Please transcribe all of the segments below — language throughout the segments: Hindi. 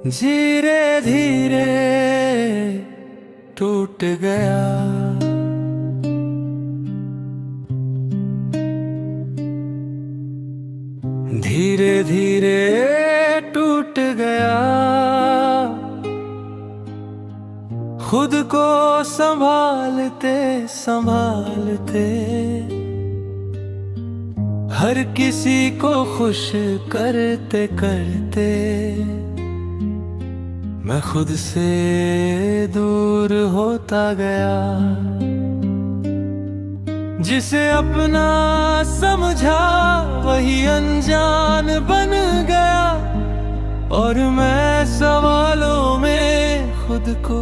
धीरे धीरे टूट गया। धीरे धीरे टूट गया। खुद को संभालते संभालते हर किसी को खुश करते करते मैं खुद से दूर होता गया। जिसे अपना समझा वही अनजान बन गया, और मैं सवालों में खुद को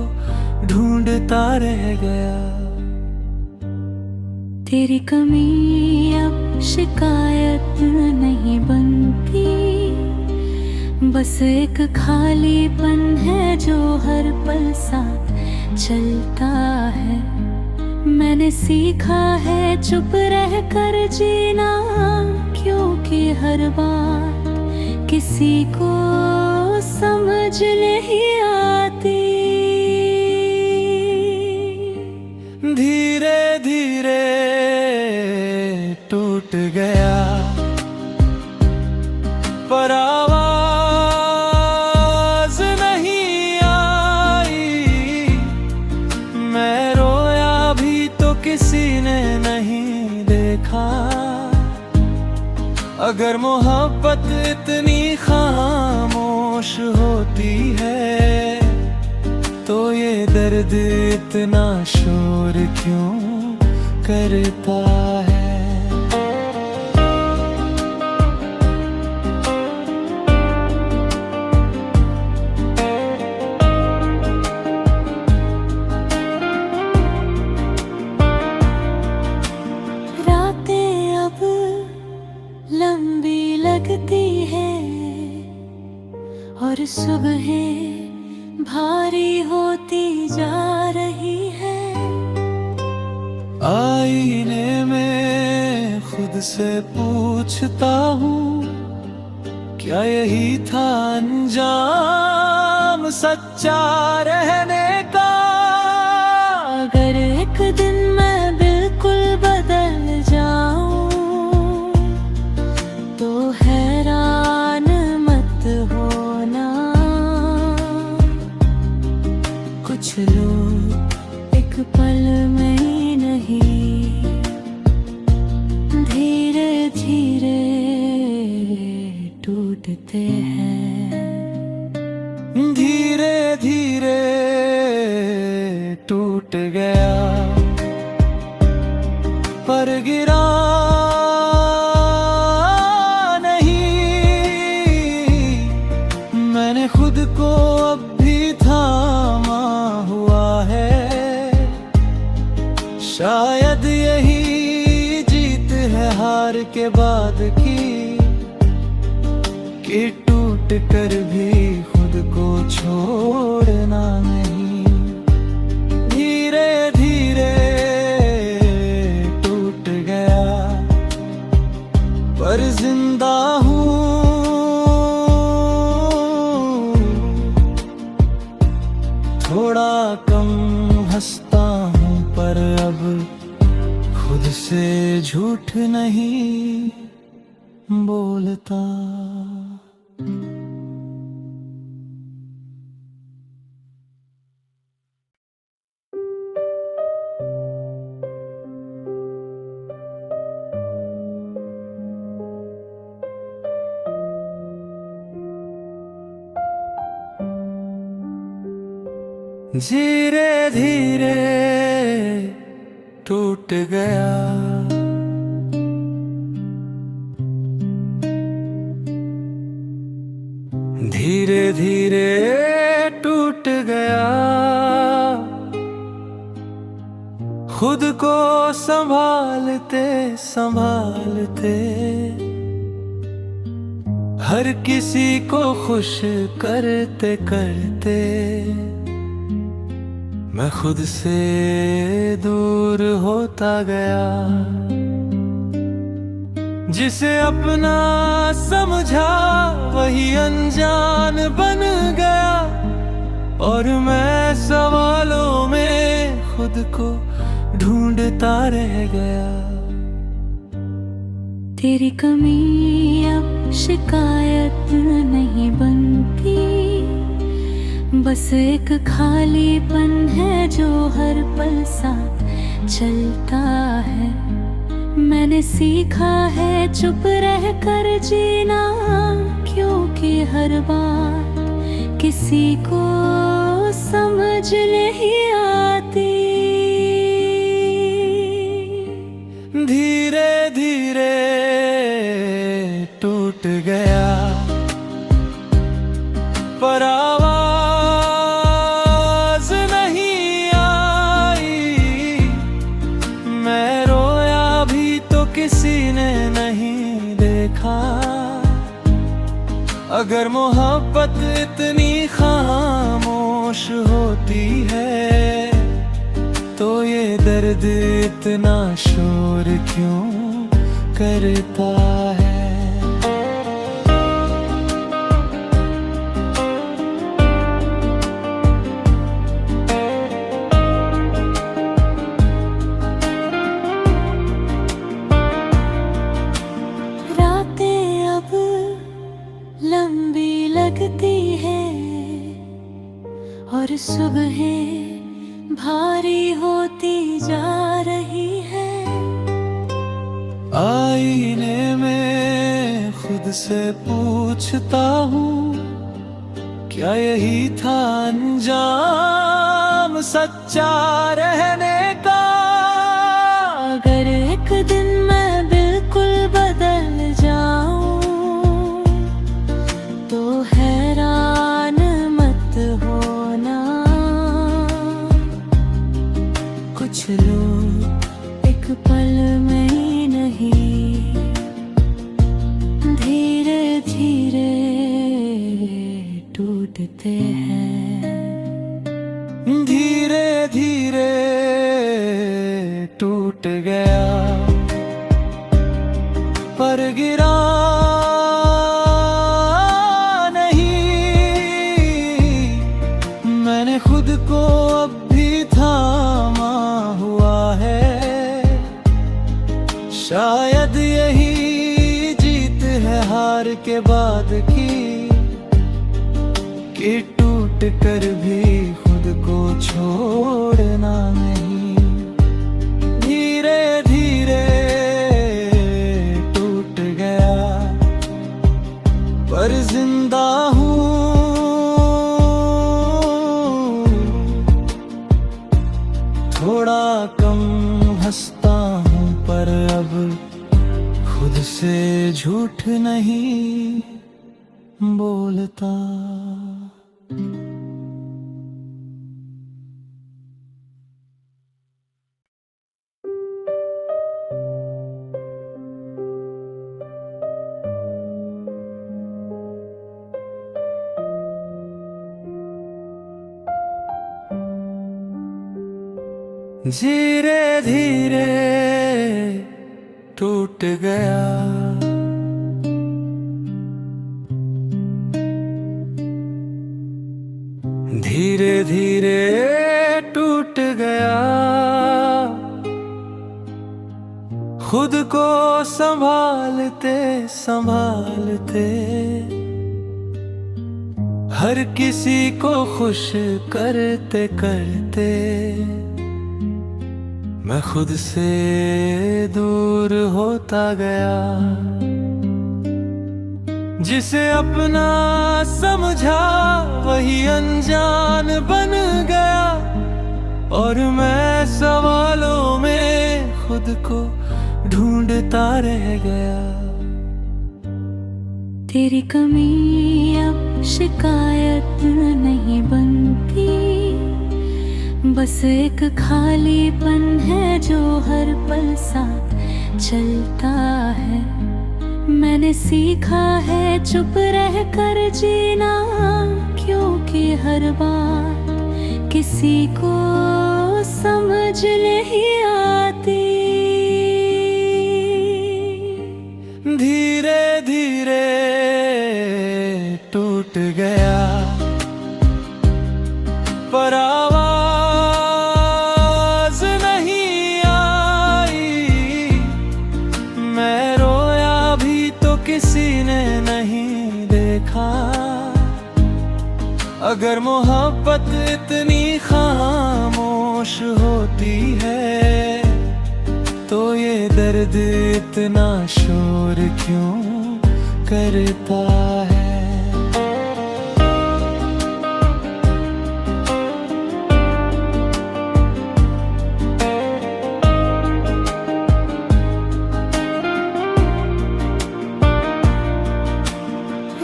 ढूंढता रह गया। तेरी कमी अब शिकायत नहीं बनती, बस एक खालीपन है जो हर पल साथ चलता है। मैंने सीखा है चुप रह कर जीना, क्योंकि हर बात किसी को समझ नहीं आती। धीरे धीरे टूट गया, पर आवाज नहीं आई। मैं रोया भी तो किसी ने नहीं देखा। अगर मोहब्बत इतनी खामोश होती है तो ये दर्द इतना शोर क्यों करता है। रातें अब लंबी लगती है और सुबहें भारी होती जा रही है। आईने में खुद से पूछता हूँ, क्या यही था अंजाम सच्चा रहने का। अगर एक दिन मैं बिल्कुल बदल जाऊं तो हैरान मत होना। कुछ लोग एक पल में ही नहीं, धीरे धीरे टूटते हैं। धीरे धीरे टूट गया, पर गिरा नहीं। मैंने खुद को अब भी थामा हुआ है। शायद यही जीत है हार के बाद की, कि टूट कर भी खुद को छोड़ना नहीं। धीरे धीरे टूट गया, पर जिंदा हूँ। थोड़ा कम हंसता हूँ, पर अब खुद से झूठ नहीं बोलता। धीरे धीरे टूट गया। धीरे धीरे टूट गया। खुद को संभालते संभालते हर किसी को खुश करते करते मैं खुद से दूर होता गया। जिसे अपना समझा वही अनजान बन गया, और मैं सवालों में खुद को ढूंढता रह गया। तेरी कमी अब शिकायत नहीं बनती, बस एक खालीपन है जो हर पल साथ चलता है। मैंने सीखा है चुप रह कर जीना, क्योंकि हर बात किसी को समझ नहीं आती। धीरे धीरे टूट गया, पर आवाज नहीं आई। मैं रोया भी तो किसी ने नहीं देखा। अगर मोहब्बत इतनी खामोश होती है, तो ये दर्द इतना शोर क्यों करता है। रातें अब लंबी लगती है और सुबहें भारी होती जा रही है। आईने में खुद से पूछता हूँ, क्या यही था अंजाम सच्चा रहने का। अगर एक दिन मैं बिल्कुल बदल जाऊं, तो हैरान मत होना। कुछ लोग एक पल में ही नहीं, धीरे धीरे टूटते हैं। धीरे धीरे टूट गया, पर गिरा नहीं। मैंने खुद को अब भी थामा हुआ है। शायद यही जीत है हार के बाद की, कि टूट कर भी खुद को छोड़ना नहीं। धीरे धीरे टूट गया, पर जिंदा हूँ। थोड़ा कम हंसता हूँ, पर अब खुद से झूठ नहीं बोलता। धीरे धीरे टूट गया, धीरे धीरे टूट गया। खुद को संभालते संभालते हर किसी को खुश करते करते मैं खुद से दूर होता गया। जिसे अपना समझा वही अनजान बन गया, और मैं सवालों में खुद को ढूंढता रह गया। तेरी कमी अब शिकायत नहीं बनती, बस एक खालीपन है जो हर पल साथ चलता है। मैंने सीखा है चुप रह कर जीना, क्योंकि हर बात किसी को समझ नहीं आती। धीरे धीरे टूट गया, पर आवाज नहीं आई। मैं रोया भी तो किसी ने नहीं देखा। अगर मोहब्बत इतनी खामोश होती है तो ये दर्द इतना शोर क्यों करता है।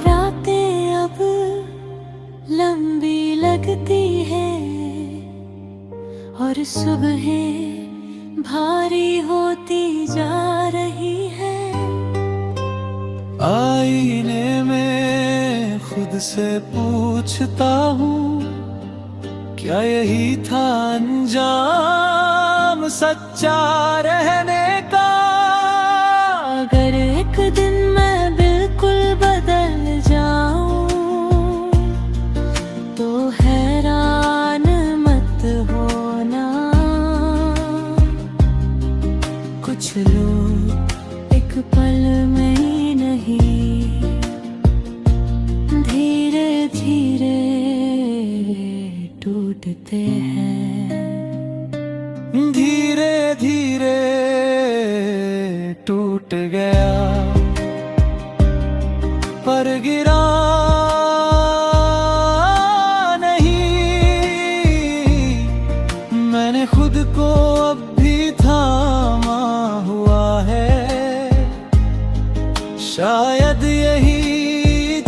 रातें अब लंबी लगती है और सुबहें भारी होती जा रही है। आईने में खुद से पूछता हूँ, क्या यही था अंजाम सच्चा रहने का। अगर एक दिन मैं बिल्कुल बदल जाऊं तो हैरान मत होना। कुछ लोग एक पल में ही नहीं, धीरे धीरे टूटते हैं। धीरे धीरे टूट गया पर गिरा नहीं। मैंने खुद को अब भी थामा हुआ है। शायद यही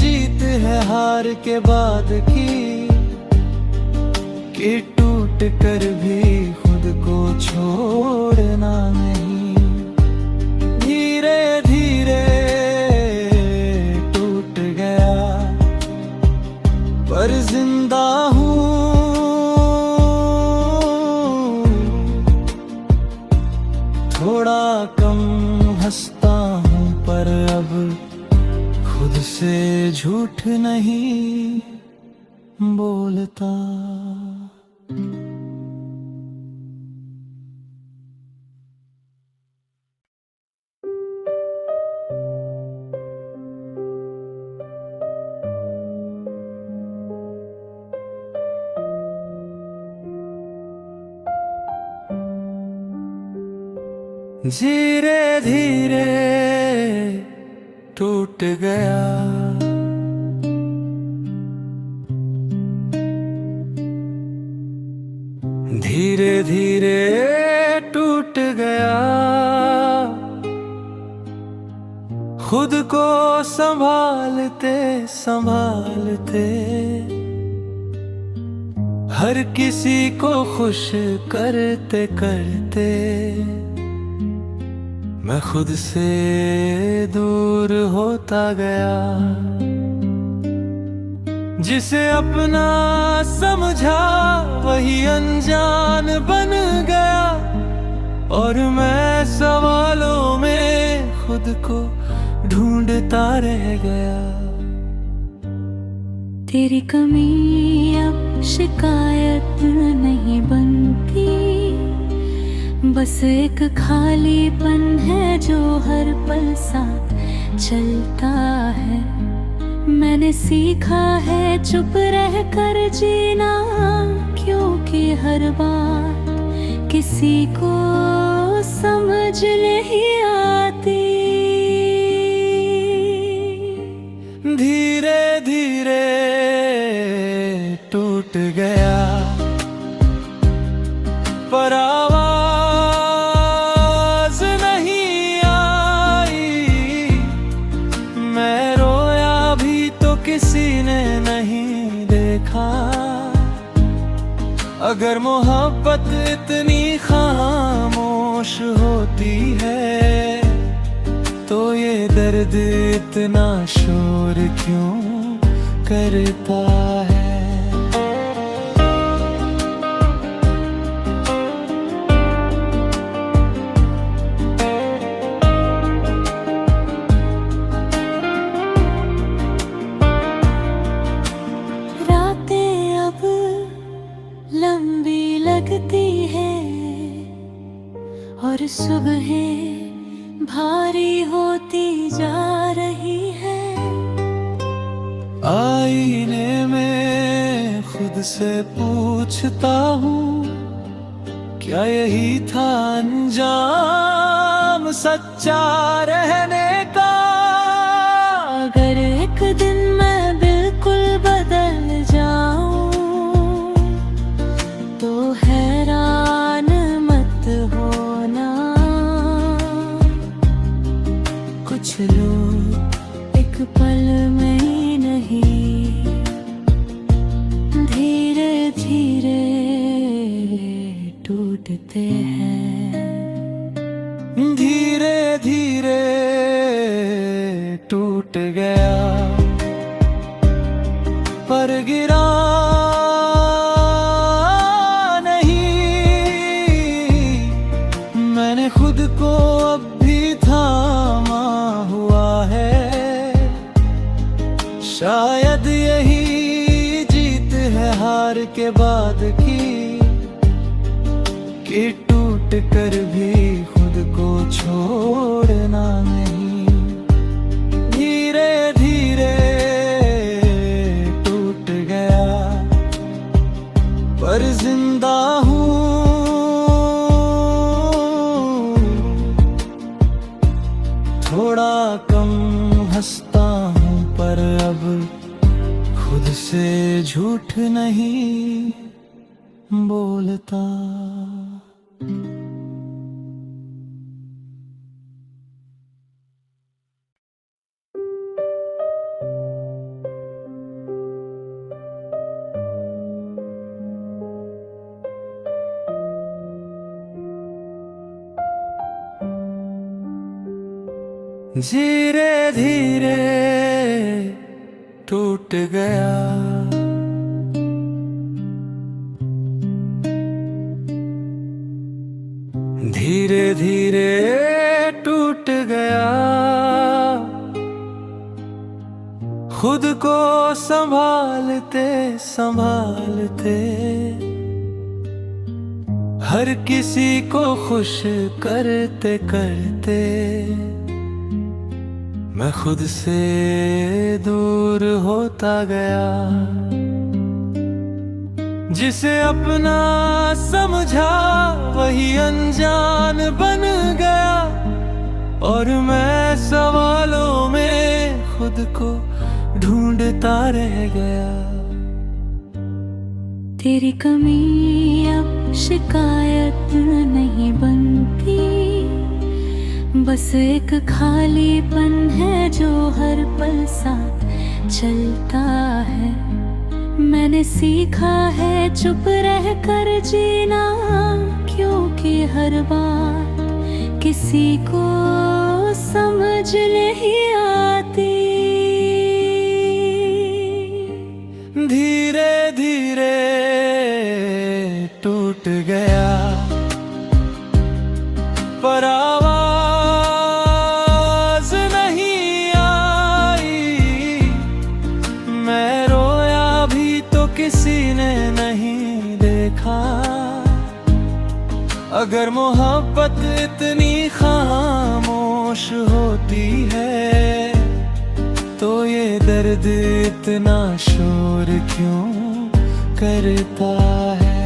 जीत है हार के बाद की, कि टूट कर भी खुद को छोड़ना नहीं। धीरे धीरे टूट गया पर जिंदा हूँ। थोड़ा कम हंसता हूँ पर अब खुद से झूठ नहीं बोलता। धीरे धीरे टूट गया धीरे धीरे टूट गया। खुद को संभालते संभालते हर किसी को खुश करते करते मैं खुद से दूर होता गया। जिसे अपना समझा वही अनजान बन गया और मैं सवालों में खुद को ढूंढता रह गया। तेरी कमी अब शिकायत नहीं बनती, बस एक खालीपन है जो हर पल साथ चलता है। मैंने सीखा है चुप रह कर जीना, क्योंकि हर बात किसी को समझ नहीं आती। धीरे धीरे टूट गया पर आवाज नहीं आई। मैं रोया भी तो किसी ने नहीं देखा। अगर मोहब्बत इतनी खामोश होती है तो ये दर्द इतना शोर क्यों करता है। और सुबहें भारी होती जा रही है। आईने में खुद से पूछता हूँ, क्या यही था अंजाम सच्चा रहने का? अगर एक दिन मैं बिल्कुल बदल जाऊं तो हैरान मत होना। कुछ लोग एक पल में ही नहीं, धीरे धीरे टूटते हैं। धीरे धीरे टूट गया, पर गिरा नहीं। मैंने खुद को अब भी थामा हुआ है। शायद यही जीत है हार के बाद की, कि टूट कर भी खुद को छोड़ना नहीं। धीरे धीरे टूट गया, पर जिंदा हूँ। थोड़ा कम हंसता हूँ, पर अब खुद से झूठ नहीं बोलता। धीरे धीरे टूट गया, धीरे धीरे टूट गया। खुद को संभालते संभालते हर किसी को खुश करते करते मैं खुद से दूर होता गया। जिसे अपना समझा वही अनजान बन गया, और मैं सवालों में खुद को ढूंढता रह गया। तेरी कमी अब शिकायत नहीं बनती, बस एक खालीपन है जो हर पल साथ चलता है। मैंने सीखा है चुप रह कर जीना, क्योंकि हर बात किसी को समझ नहीं आती। धीरे धीरे टूट गया, पर आवाज नहीं आई। मैं रोया भी तो किसी ने नहीं देखा। अगर मोहब्बत इतनी खामोश होती है, तो ये दर्द इतना शोर क्यों करता है?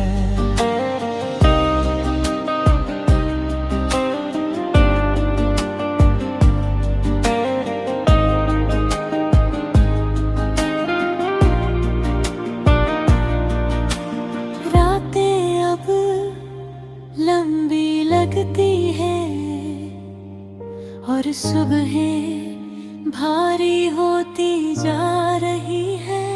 लंबी लगती है और सुबहें भारी होती जा रही है।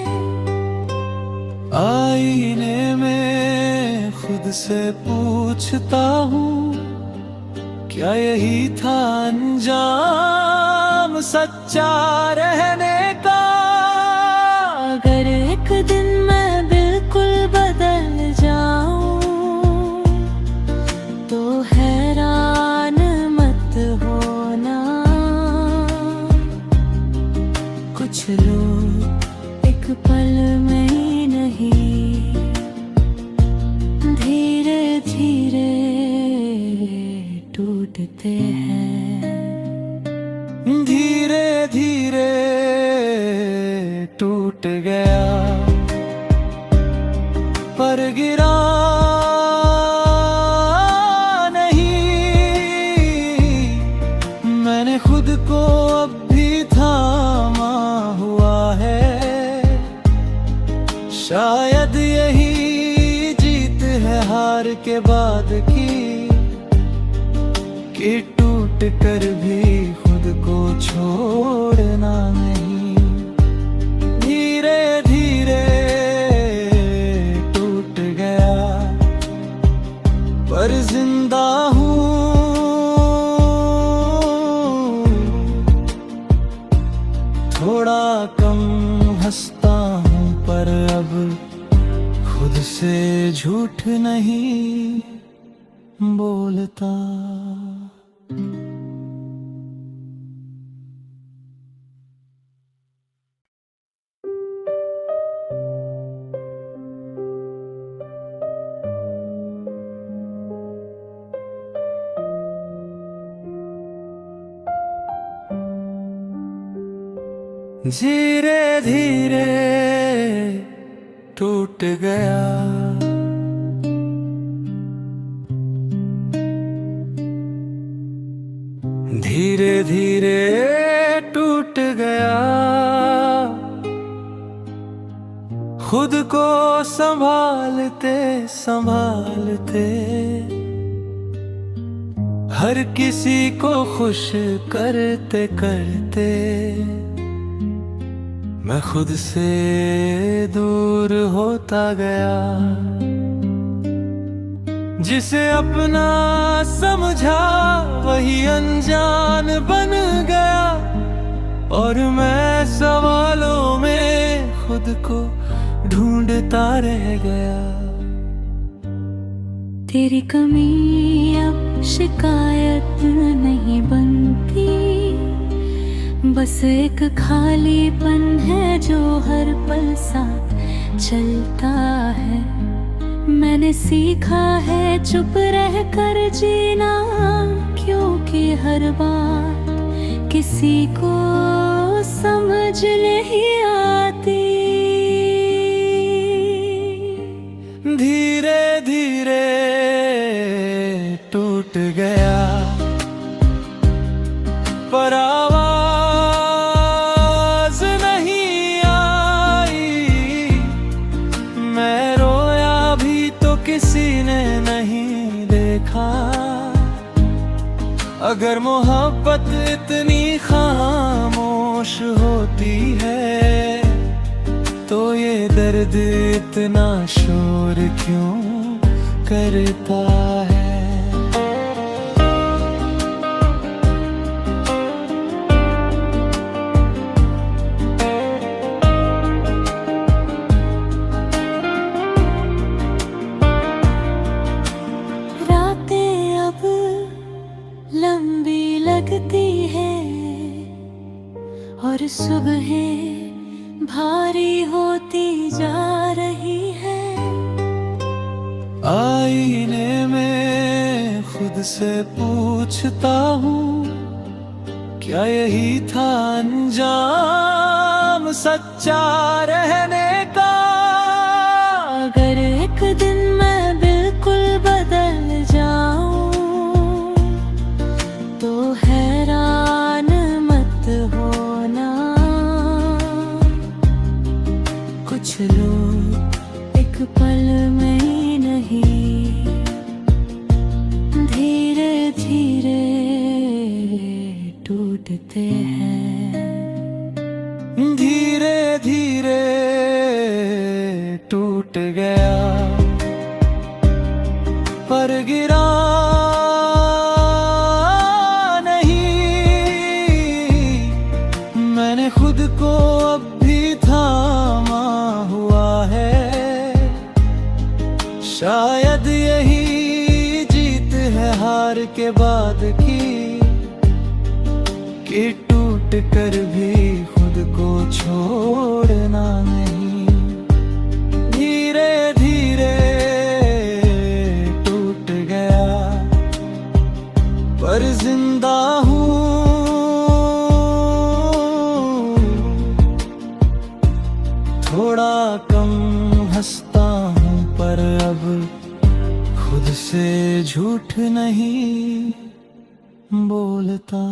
आईने में खुद से पूछता हूँ, क्या यही था अंजाम सच्चा रहने का? अगर एक दिन मैं बिल्कुल बदल जाऊं तो हैरान मत होना। कुछ लोग एक पल में ही नहीं, धीरे धीरे टूट टूटते हैं। धीरे धीरे टूट गया पर गिरा नहीं। मैंने खुद को अब भी थामा हुआ है। शायद यही जीत है हार के बाद की, कि टूट कर भी खुद को छोड़ना नहीं। धीरे धीरे टूट गया पर जिंदा हूँ। थोड़ा कम हंसता हूँ पर अब खुद से झूठ नहीं बोलता। धीरे धीरे टूट गया धीरे धीरे टूट गया। खुद को संभालते संभालते हर किसी को खुश करते करते मैं खुद से दूर होता गया। जिसे अपना समझा वही अनजान बन गया और मैं सवालों में खुद को ढूंढता रह गया। तेरी कमी अब शिकायत नहीं बनती, बस एक खालीपन है जो हर पल साथ चलता है। मैंने सीखा है चुप रह कर जीना, क्योंकि हर बात किसी को समझ नहीं आती। धीरे धीरे टूट गया पर आवाज नहीं आई। मैं रोया भी तो किसी ने नहीं देखा। अगर मोहब्बत इतनी खामोश होती है तो ये दर्द इतना शोर क्यों करता है। लंबी लगती है और सुबहें भारी होती जा रही है। आईने में खुद से पूछता हूँ, क्या यही था अंजाम सच्चा रहने का। अगर एक दिन मैं बिल्कुल बदल जाऊं तो हैरान मत होना। कुछ लोग एक पल में ही नहीं, धीरे धीरे टूटते हैं। धीरे धीरे टूट गया पर गिरा खुद को अब भी थामा हुआ है। शायद यही जीत है हार के बाद की, कि टूट कर भी खुद को छोड़ना नहीं। धीरे धीरे टूट गया पर से झूठ नहीं बोलता।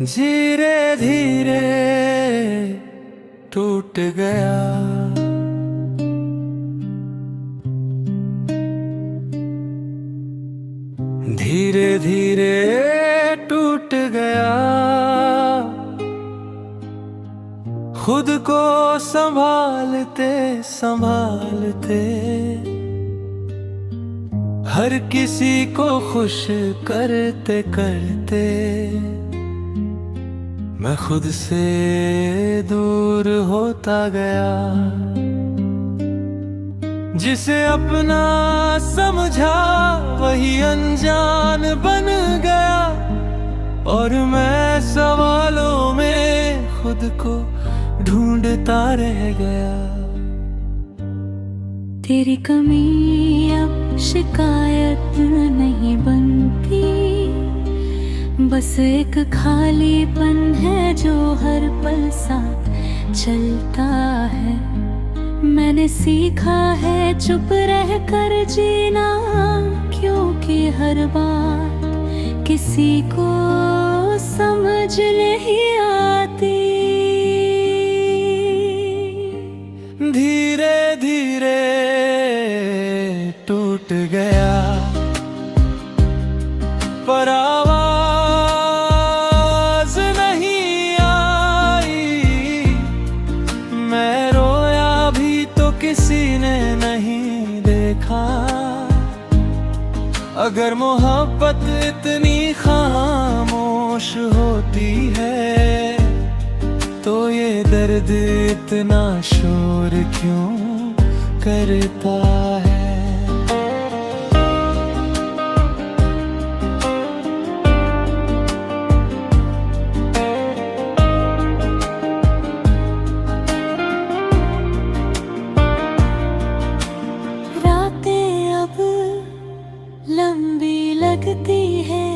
धीरे धीरे टूट गया, धीरे धीरे टूट गया। खुद को संभालते संभालते हर किसी को खुश करते करते मैं खुद से दूर होता गया। जिसे अपना समझा वही अनजान बन गया, और मैं सवालों में खुद को ढूंढता रह गया। तेरी कमी अब शिकायत नहीं बनती, बस एक खालीपन है जो हर पल साथ चलता है। मैंने सीखा है चुप रह कर जीना, क्योंकि हर बात किसी को समझ नहीं आती। धीरे धीरे टूट गया, पर किसी ने नहीं देखा। अगर मोहब्बत इतनी खामोश होती है, तो ये दर्द इतना शोर क्यों करता है। लंबी लगती है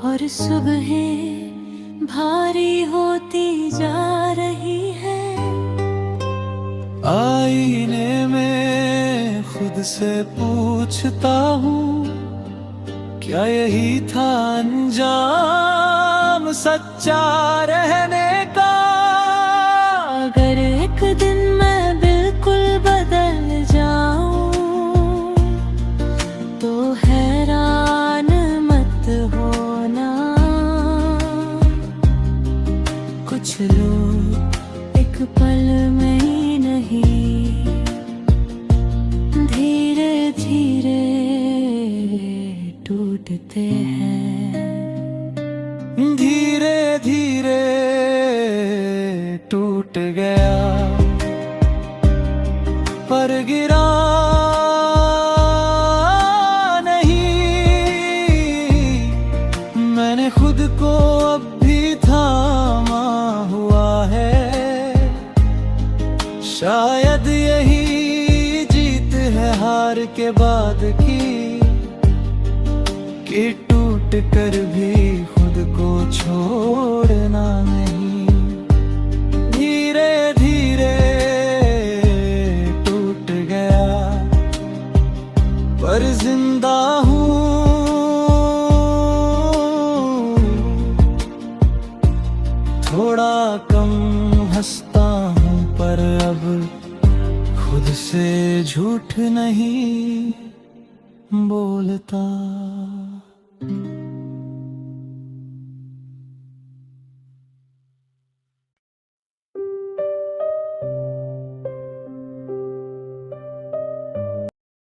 और सुबहें भारी होती जा रही है। आईने में खुद से पूछता हूँ, क्या यही था अंजाम सच्चा रहने का। अगर एक दिन मैं बिल्कुल बदल जाऊं, तो हैरान मत होना। कुछ लोग एक पल में ही नहीं, धीरे धीरे टूटते हैं। धीरे धीरे टूट गया, पर गिरा खुद को अब भी थामा हुआ है। शायद यही जीत है हार के बाद की, कि टूट कर भी खुद को छोड़ना नहीं। धीरे धीरे टूट गया, पर जिंदा हूँ। थोड़ा कम हंसता हूँ, पर अब खुद से झूठ नहीं बोलता।